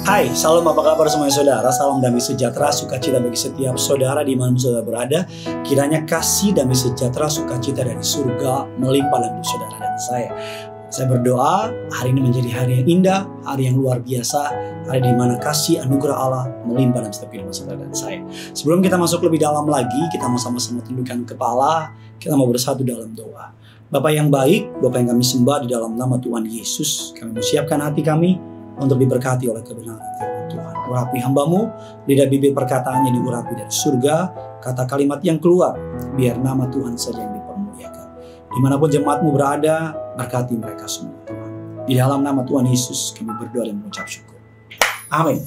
Hai, salam apa kabar semuanya saudara? Salam damai sejahtera, sukacita bagi setiap saudara di mana saudara berada. Kiranya kasih damai sejahtera, sukacita dari surga melimpah dalam hidup saudara dan saya. Saya berdoa hari ini menjadi hari yang indah, hari yang luar biasa, hari di mana kasih anugerah Allah melimpah dalam setiap hidup saudara dan saya. Sebelum kita masuk lebih dalam lagi, kita mau sama-sama tundukkan kepala, kita mau bersatu dalam doa. Bapa yang baik, Bapa yang kami sembah di dalam nama Tuhan Yesus, kami menyiapkan hati kami untuk diberkati oleh kebenaran firman Tuhan. Urapi hamba-Mu, lidah bibir perkataannya diurapi dari surga, kata kalimat yang keluar, biar nama Tuhan saja yang dipermuliakan. Dimanapun jemaat-Mu berada, berkati mereka semua Tuhan. Di dalam nama Tuhan Yesus kami berdoa dan mengucap syukur. Amin.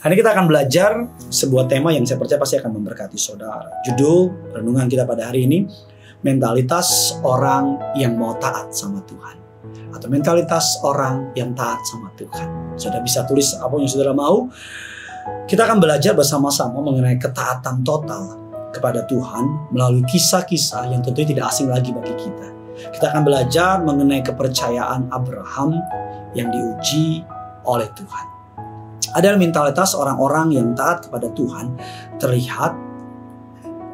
Hari ini kita akan belajar sebuah tema yang saya percaya pasti akan memberkati saudara. Judul renungan kita pada hari ini, mentalitas orang yang mau taat sama Tuhan. Atau mentalitas orang yang taat sama Tuhan. Saudara bisa tulis apa yang saudara mau. Kita akan belajar bersama-sama mengenai ketaatan total kepada Tuhan melalui kisah-kisah yang tentunya tidak asing lagi bagi kita. Kita akan belajar mengenai kepercayaan Abraham yang diuji oleh Tuhan. Ada mentalitas orang-orang yang taat kepada Tuhan terlihat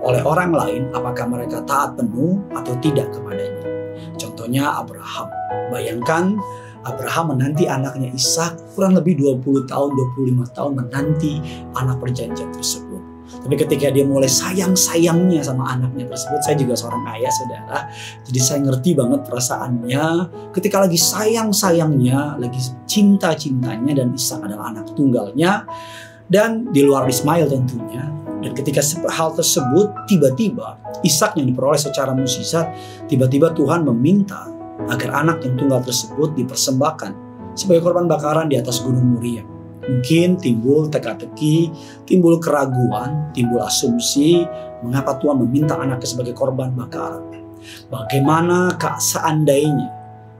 oleh orang lain apakah mereka taat penuh atau tidak kepadanya. Contohnya Abraham. Bayangkan Abraham menanti anaknya Ishak kurang lebih 20 tahun, 25 tahun menanti anak perjanjian tersebut. Tapi ketika dia mulai sayang-sayangnya sama anaknya tersebut, saya juga seorang ayah saudara, jadi saya ngerti banget perasaannya ketika lagi sayang-sayangnya, lagi cinta-cintanya dan Ishak adalah anak tunggalnya dan di luar Ismail tentunya. Dan ketika hal tersebut tiba-tiba Ishak yang diperoleh secara mukjizat, tiba-tiba Tuhan meminta agar anak yang tunggal tersebut dipersembahkan sebagai korban bakaran di atas gunung Moria. Mungkin timbul teka-teki, timbul keraguan, timbul asumsi mengapa Tuhan meminta anaknya sebagai korban bakaran. Bagaimana seandainya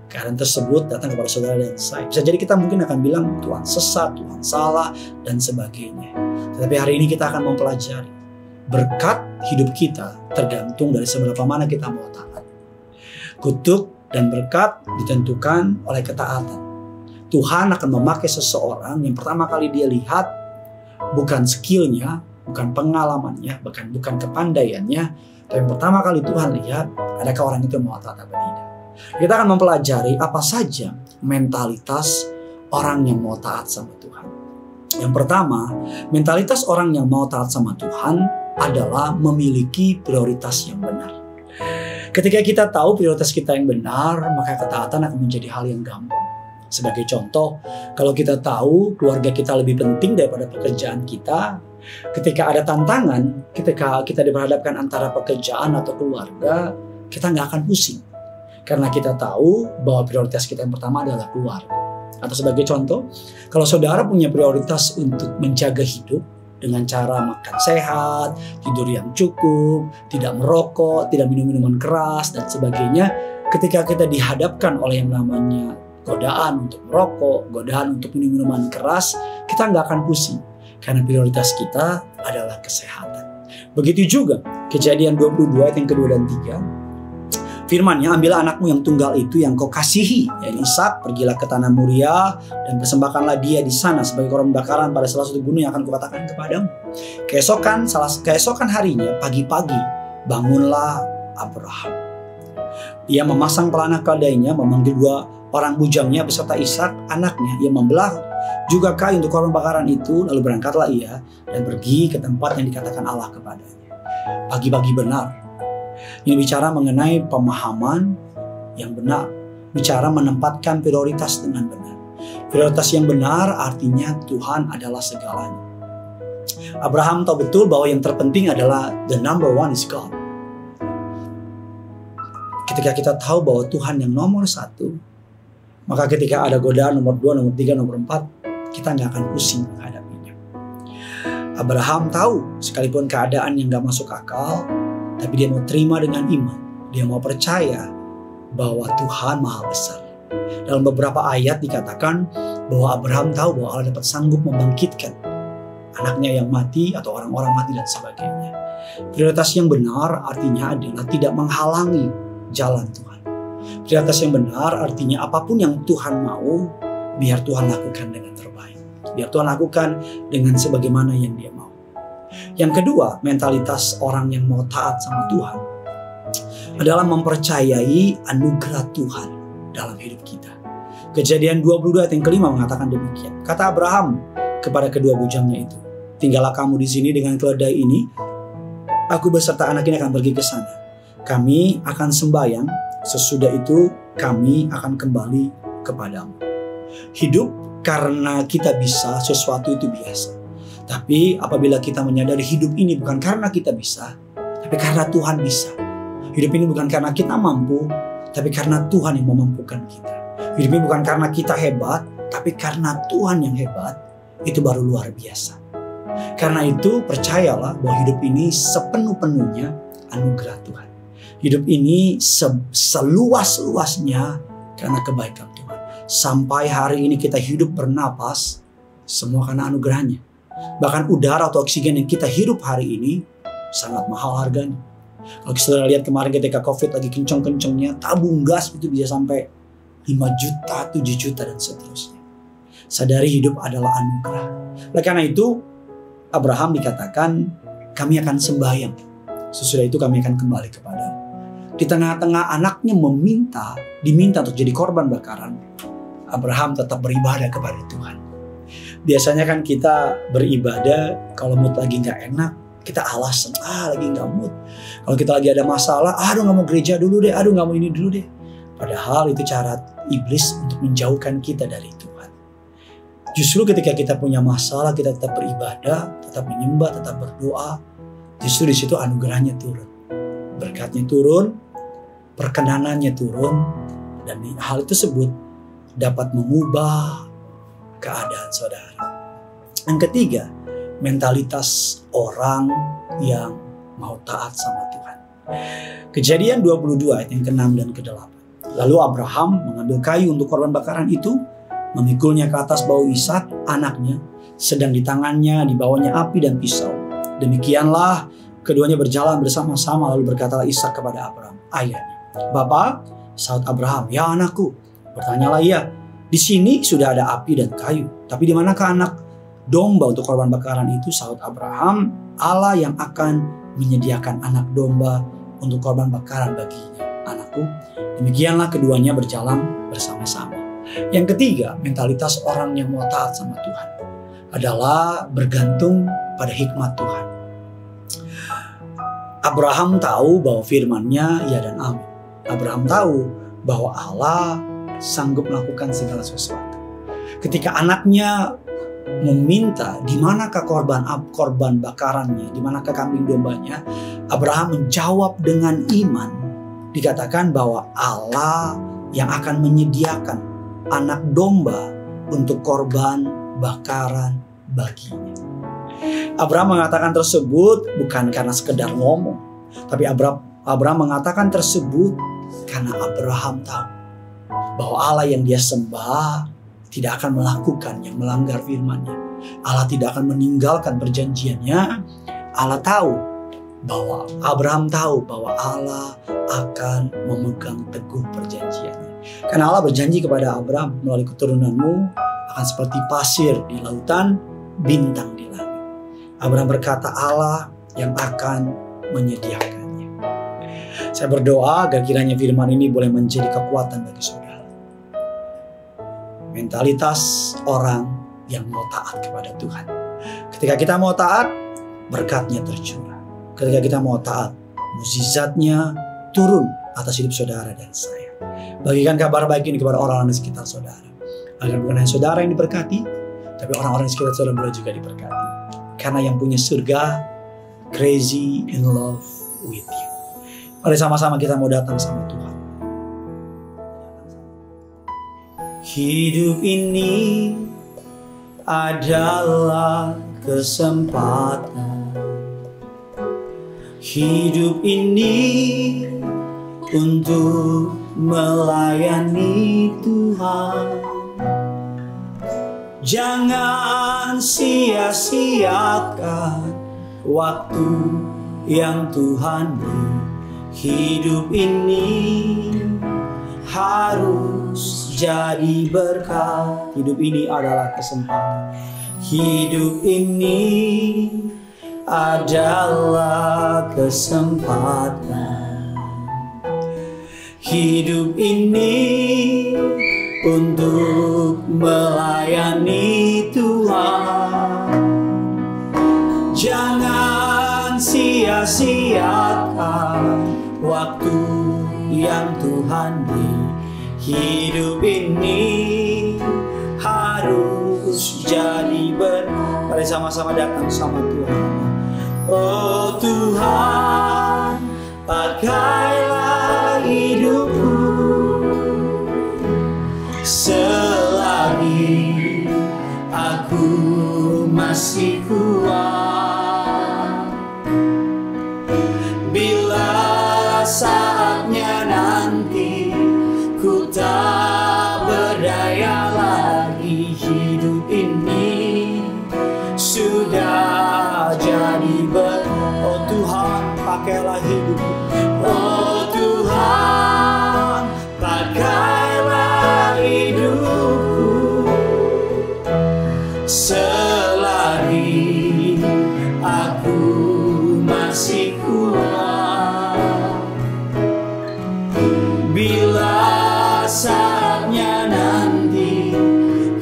keadaan tersebut datang kepada saudara dan saya. Bisa jadi kita mungkin akan bilang Tuhan sesat, Tuhan salah, dan sebagainya. Tetapi hari ini kita akan mempelajari berkat hidup kita tergantung dari seberapa mana kita mau taat. Kutuk dan berkat ditentukan oleh ketaatan. Tuhan akan memakai seseorang yang pertama kali dia lihat bukan skillnya, bukan pengalamannya, bukan kepandaiannya, tapi yang pertama kali Tuhan lihat adakah orang itu mau taat atau tidak. Kita akan mempelajari apa saja mentalitas orang yang mau taat sama Tuhan. Yang pertama, mentalitas orang yang mau taat sama Tuhan adalah memiliki prioritas yang benar. Ketika kita tahu prioritas kita yang benar, maka ketaatan akan menjadi hal yang gampang. Sebagai contoh, kalau kita tahu keluarga kita lebih penting daripada pekerjaan kita, ketika ada tantangan, ketika kita diperhadapkan antara pekerjaan atau keluarga, kita nggak akan pusing. Karena kita tahu bahwa prioritas kita yang pertama adalah keluarga. Atau sebagai contoh, kalau saudara punya prioritas untuk menjaga hidup dengan cara makan sehat, tidur yang cukup, tidak merokok, tidak minum minuman keras, dan sebagainya. Ketika kita dihadapkan oleh yang namanya godaan untuk merokok, godaan untuk minum minuman keras, kita nggak akan pusing. Karena prioritas kita adalah kesehatan. Begitu juga Kejadian 22 ayat yang kedua dan 3. Firman-Nya, ambillah anakmu yang tunggal itu yang kau kasihi, yaitu Ishak, pergilah ke tanah Moria dan persembahkanlah dia di sana sebagai korban bakaran pada salah satu gunung yang akan kukatakan kepadamu. Keesokan harinya, pagi-pagi, bangunlah Abraham. Ia memasang pelana keledainya, memanggil 2 orang bujangnya beserta Ishak, anaknya. Ia membelah juga kayu untuk korban bakaran itu, lalu berangkatlah ia dan pergi ke tempat yang dikatakan Allah kepadanya. Pagi-pagi benar. Ini bicara mengenai pemahaman yang benar. Bicara menempatkan prioritas dengan benar. Prioritas yang benar artinya Tuhan adalah segalanya. Abraham tahu betul bahwa yang terpenting adalah the number one is God. Ketika kita tahu bahwa Tuhan yang nomor 1, maka ketika ada godaan nomor 2, nomor 3, nomor 4, kita nggak akan pusing menghadapinya. Abraham tahu sekalipun keadaan yang nggak masuk akal, tapi dia mau terima dengan iman. Dia mau percaya bahwa Tuhan Maha Besar. Dalam beberapa ayat dikatakan bahwa Abraham tahu bahwa Allah dapat sanggup membangkitkan anaknya yang mati atau orang-orang mati dan sebagainya. Prioritas yang benar artinya adalah tidak menghalangi jalan Tuhan. Prioritas yang benar artinya apapun yang Tuhan mau, biar Tuhan lakukan dengan terbaik. Biar Tuhan lakukan dengan sebagaimana yang Dia mau. Yang kedua, mentalitas orang yang mau taat sama Tuhan adalah mempercayai anugerah Tuhan dalam hidup kita. Kejadian 22 ayat yang kelima mengatakan demikian. Kata Abraham kepada kedua bujangnya itu, tinggallah kamu di sini dengan keledai ini. Aku beserta anak ini akan pergi ke sana. Kami akan sembahyang. Sesudah itu kami akan kembali kepadamu. Hidup karena kita bisa, sesuatu itu biasa. Tapi apabila kita menyadari hidup ini bukan karena kita bisa, tapi karena Tuhan bisa. Hidup ini bukan karena kita mampu, tapi karena Tuhan yang memampukan kita. Hidup ini bukan karena kita hebat, tapi karena Tuhan yang hebat. Itu baru luar biasa. Karena itu percayalah bahwa hidup ini sepenuh-penuhnya anugerah Tuhan. Hidup ini seluas-luasnya karena kebaikan Tuhan. Sampai hari ini kita hidup bernapas, semua karena anugerahnya. Bahkan udara atau oksigen yang kita hirup hari ini sangat mahal harganya. Kalau saudara lihat kemarin ketika COVID lagi kenceng-kencengnya, tabung gas itu bisa sampai 5 juta, 7 juta dan seterusnya. Sadari hidup adalah anugerah. Oleh karena itu, Abraham dikatakan, kami akan sembahyang. Sesudah itu kami akan kembali kepadamu. Di tengah-tengah anaknya diminta untuk jadi korban bakaran, Abraham tetap beribadah kepada Tuhan. Biasanya kan kita beribadah kalau mood lagi gak enak, kita alasan, lagi gak mood. Kalau kita lagi ada masalah, aduh gak mau gereja dulu deh, aduh gak mau ini dulu deh. Padahal itu cara iblis untuk menjauhkan kita dari Tuhan. Justru ketika kita punya masalah, kita tetap beribadah, tetap menyembah, tetap berdoa. Justru di situ anugerahnya turun. Berkatnya turun, perkenanannya turun, dan hal tersebut dapat mengubah keadaan saudara. Yang ketiga, mentalitas orang yang mau taat sama Tuhan. Kejadian 22 ayat yang ke-6 dan ke-8. Lalu Abraham mengambil kayu untuk korban bakaran itu, memikulnya ke atas bahu Ishak anaknya, sedang di tangannya dibawanya api dan pisau. Demikianlah keduanya berjalan bersama-sama, lalu berkatalah Ishak kepada Abraham, ayahnya. Bapa, sahut Abraham, ya anakku. Bertanyalah ia, di sini sudah ada api dan kayu, tapi di manakah anak domba untuk korban bakaran itu? Sahut Abraham, Allah yang akan menyediakan anak domba untuk korban bakaran baginya, anakku. Demikianlah keduanya berjalan bersama-sama. Yang ketiga, mentalitas orang yang mau taat sama Tuhan adalah bergantung pada hikmat Tuhan. Abraham tahu bahwa firman-Nya ya dan amin. Abraham tahu bahwa Allah sanggup melakukan segala sesuatu. Ketika anaknya meminta di manakah korban bakarannya, di manakah kambing dombanya, Abraham menjawab dengan iman. Dikatakan bahwa Allah yang akan menyediakan anak domba untuk korban bakaran baginya. Abraham mengatakan tersebut bukan karena sekedar ngomong, tapi Abraham mengatakan tersebut karena Abraham tahu bahwa Allah yang dia sembah tidak akan melakukan yang melanggar firman-Nya. Allah tidak akan meninggalkan perjanjiannya. Abraham tahu bahwa Allah akan memegang teguh perjanjiannya. Karena Allah berjanji kepada Abraham, melalui keturunanmu akan seperti pasir di lautan, bintang di langit. Abraham berkata Allah yang akan menyediakannya. Saya berdoa agar kiranya firman ini boleh menjadi kekuatan bagi saudara. Mentalitas orang yang mau taat kepada Tuhan. Ketika kita mau taat, berkatnya tercurah. Ketika kita mau taat, mukjizatnya turun atas hidup saudara dan saya. Bagikan kabar baik ini kepada orang-orang di sekitar saudara. Agar bukan hanya saudara yang diberkati, tapi orang-orang di sekitar saudara boleh juga diberkati. Karena yang punya surga, crazy in love with you. Mari sama-sama kita mau datang sama Tuhan. Hidup ini adalah kesempatan. Hidup ini untuk melayani Tuhan. Jangan sia-siakan waktu yang Tuhan beri. Hidup ini harus jadi berkat. Hidup ini adalah kesempatan. Hidup ini adalah kesempatan. Hidup ini untuk melayani Tuhan. Jangan sia-siakan waktu yang Tuhan beri. Hidup ini harus jadi berkat. Mari sama-sama datang sama Tuhan. Oh Tuhan, pakailah hidupku selagi aku masih kuat. Bila saatnya nanti ku tak berdaya lagi, hidup ini sudah jadi oh Tuhan, pakailah hidupku. Oh Tuhan, pakailah hidupku selagi aku masih kuat. Bila saatnya nanti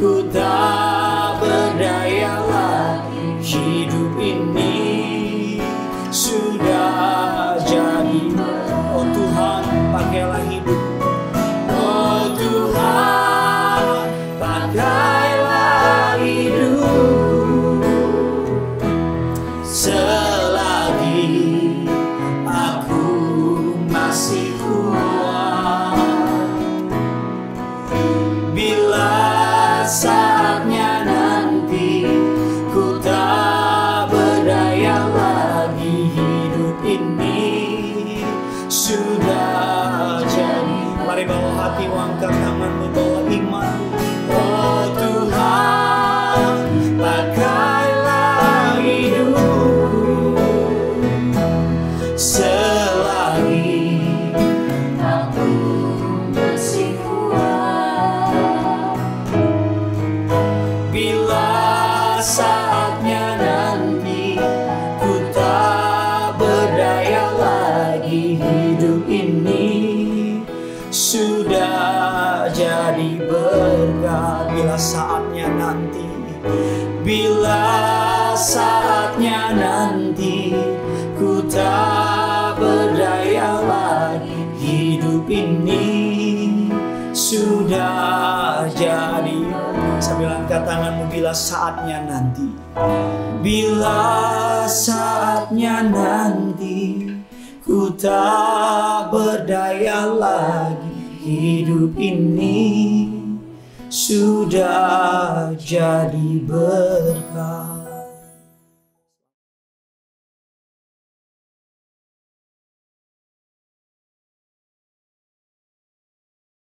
ku tak berdaya lagi, hidup ini sudah jadi. Oh Tuhan, pakailah hidup. Oh Tuhan, pakailah hidup selagi aku masih kuat. Bila saatnya nanti ku tak berdaya lagi, hidup ini sudah jadi. Mari bawa hati, angkat tanganmu, bawa iman. Oh Tuhan, pakailah hidupku selagi aku masih kuat. Bila saatnya nanti ku tak berdaya lagi, hidup ini sudah jadi berkat. Bila saatnya nanti, bila saatnya nanti ku tak berdaya lagi, hidup ini sudah jadi. Sambil angkat tanganmu, bila saatnya nanti, bila saatnya nanti ku tak berdaya lagi, hidup ini sudah jadi berkat.